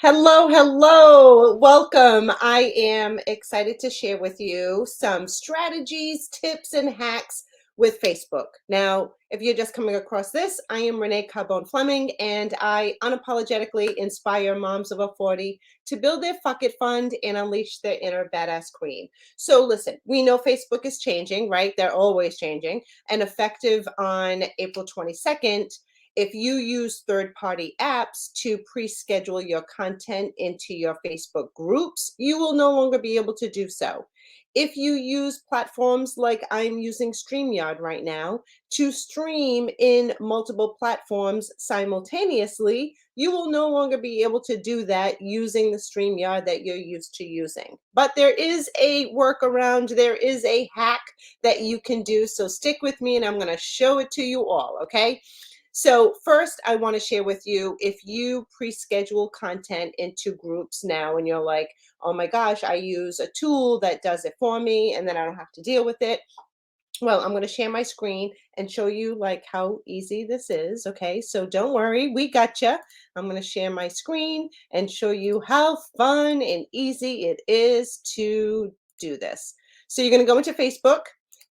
Hello, hello, welcome. I am excited to share with you some strategies, tips, and hacks with Facebook. Now, if you're just coming across this, I am Renee Carbone Fleming, and I unapologetically inspire moms over 40 to build their fuck it fund and unleash their inner badass queen. So, listen, we know Facebook is changing, right? They're always changing, and effective on April 22nd. If you use third-party apps to pre-schedule your content into your Facebook groups, you will no longer be able to do so. If you use platforms like I'm using StreamYard right now to stream in multiple platforms simultaneously, you will no longer be able to do that using the StreamYard that you're used to using. But there is a workaround, there is a hack that you can do. So stick with me and I'm going to show it to you all, okay? So first, I want to share with you, if you pre-schedule content into groups now and you're like, oh my gosh, I use a tool that does it for me and then I don't have to deal with it. Well, I'm going to share my screen and show you like how easy this is. Okay, so don't worry, we gotcha. I'm going to share my screen and show you how fun and easy it is to do this. So you're going to go into Facebook.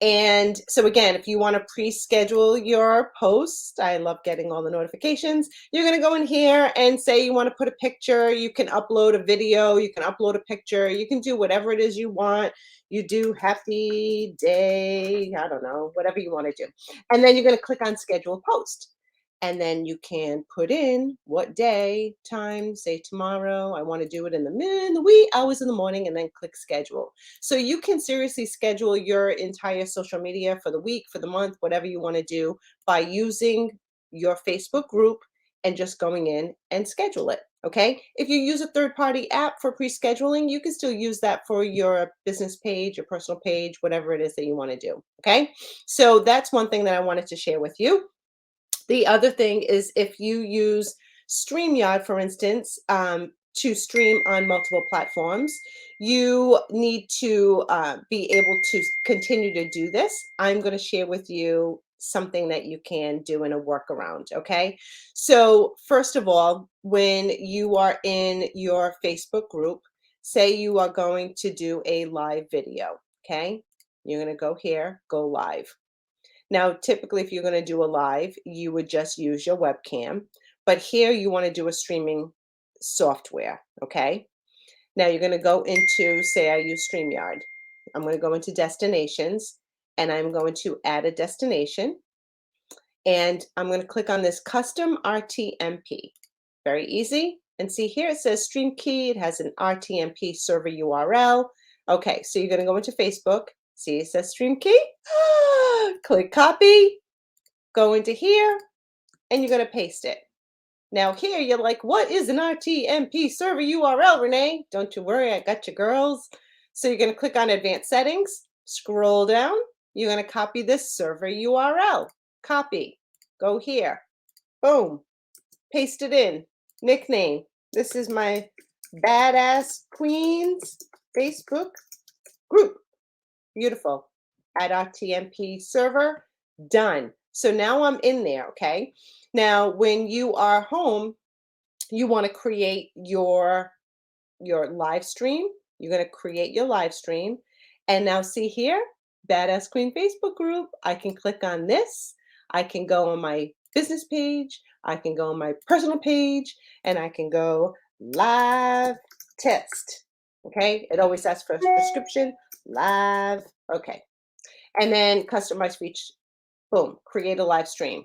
And so again, if you want to pre-schedule your post, I love getting all the notifications. You're going to go in here and say you want to put a picture. You can upload a video. You can upload a picture. You can do whatever it is you want. You do happy day, I don't know, whatever you want to do. And then you're going to click on schedule post. And then you can put in what day, time, say tomorrow. I want to do it in the wee hours in the morning, and then click schedule. So you can seriously schedule your entire social media for the week, for the month, whatever you want to do by using your Facebook group and just going in and schedule it. Okay. If you use a third party app for pre scheduling, you can still use that for your business page, your personal page, whatever it is that you want to do. Okay. So that's one thing that I wanted to share with you. The other thing is if you use StreamYard, for instance, to stream on multiple platforms, you need to be able to continue to do this. I'm going to share with you something that you can do in a workaround. Okay. So, first of all, when you are in your Facebook group, say you are going to do a live video. Okay. You're going to go here, go live. Now, typically, if you're going to do a live, you would just use your webcam. But here you want to do a streaming software. Okay. Now you're going to go into, say, I use StreamYard. I'm going to go into destinations and I'm going to add a destination. And I'm going to click on this custom RTMP. Very easy. And see here it says stream key. It has an RTMP server URL. Okay, so you're going to go into Facebook. See it says stream key. Click copy. Go into here and you're going to paste it. Now here you're like, what is an RTMP server URL, Renee? Don't you worry, I got you girls. So you're going to click on advanced settings, scroll down. You're going to copy this server URL. Copy. Go here. Boom. Paste it in. Nickname. This is my Badass Queens Facebook group. Beautiful. Add RTMP server. Done. So now I'm in there, okay? Now, when you are home, you want to create your live stream. You're going to create your live stream. And now see here, Badass Queen Facebook group. I can click on this. I can go on my business page. I can go on my personal page and I can go live test. Okay. It always asks for a prescription. Live. Okay. And then customize speech. Boom. Create a live stream.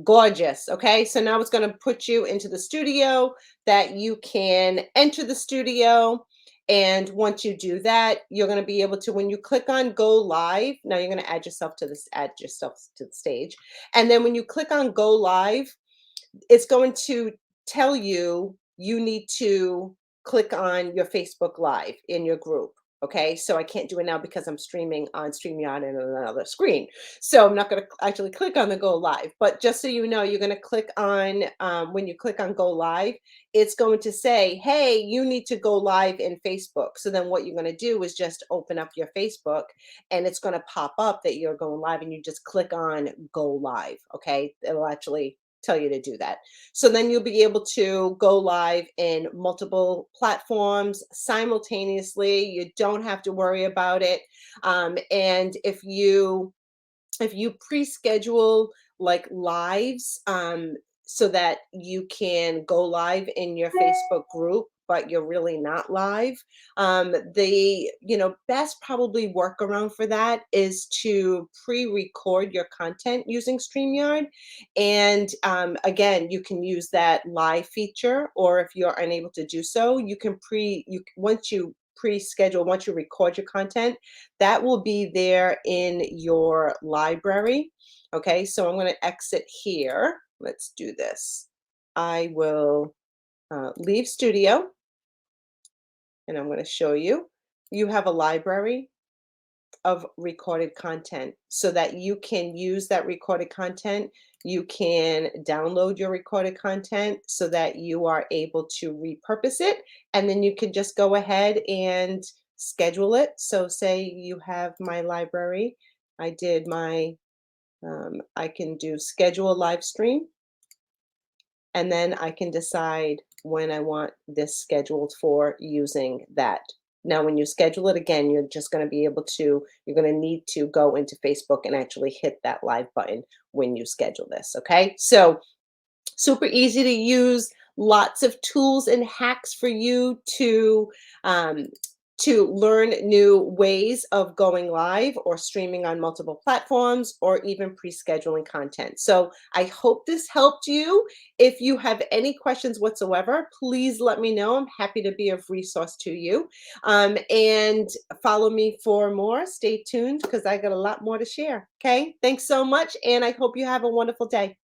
Gorgeous. Okay. So now it's going to put you into the studio that you can enter the studio. And once you do that, you're going to be able to, when you click on go live, now you're going to add yourself to the stage. And then when you click on go live, it's going to tell you you need to click on your Facebook Live in your group. Okay, so I can't do it now because I'm streaming on StreamYard and on another screen. So I'm not going to actually click on the go live. But just so you know, you're going to click on, when you click on go live, it's going to say, hey, you need to go live in Facebook. So then what you're going to do is just open up your Facebook and it's going to pop up that you're going live and you just click on go live. Okay, it'll actually tell you to do that. So then you'll be able to go live in multiple platforms simultaneously. You don't have to worry about it. And if you pre-schedule like lives, so that you can go live in your Facebook group, but you're really not live, the best probably workaround for that is to pre-record your content using StreamYard. And again, you can use that live feature, or if you're unable to do so, you can once you pre-schedule, once you record your content, that will be there in your library. Okay, so I'm going to exit here. Let's do this. I will leave Studio, and I'm going to show you. You have a library of recorded content so that you can use that recorded content. You can download your recorded content so that you are able to repurpose it. And then you can just go ahead and schedule it. So say you have my library. I can do schedule a live stream, and then I can decide when I want this scheduled for using that. Now, when you schedule it again, you're just going to be able to, you're going to need to go into Facebook and actually hit that live button when you schedule this. Okay. So super easy to use, lots of tools and hacks for you um, to learn new ways of going live or streaming on multiple platforms, or even pre-scheduling content. So I hope this helped you. If you have any questions whatsoever, please let me know. I'm happy to be of resource to you. And follow me for more. Stay tuned because I got a lot more to share. Okay, thanks so much, and I hope you have a wonderful day.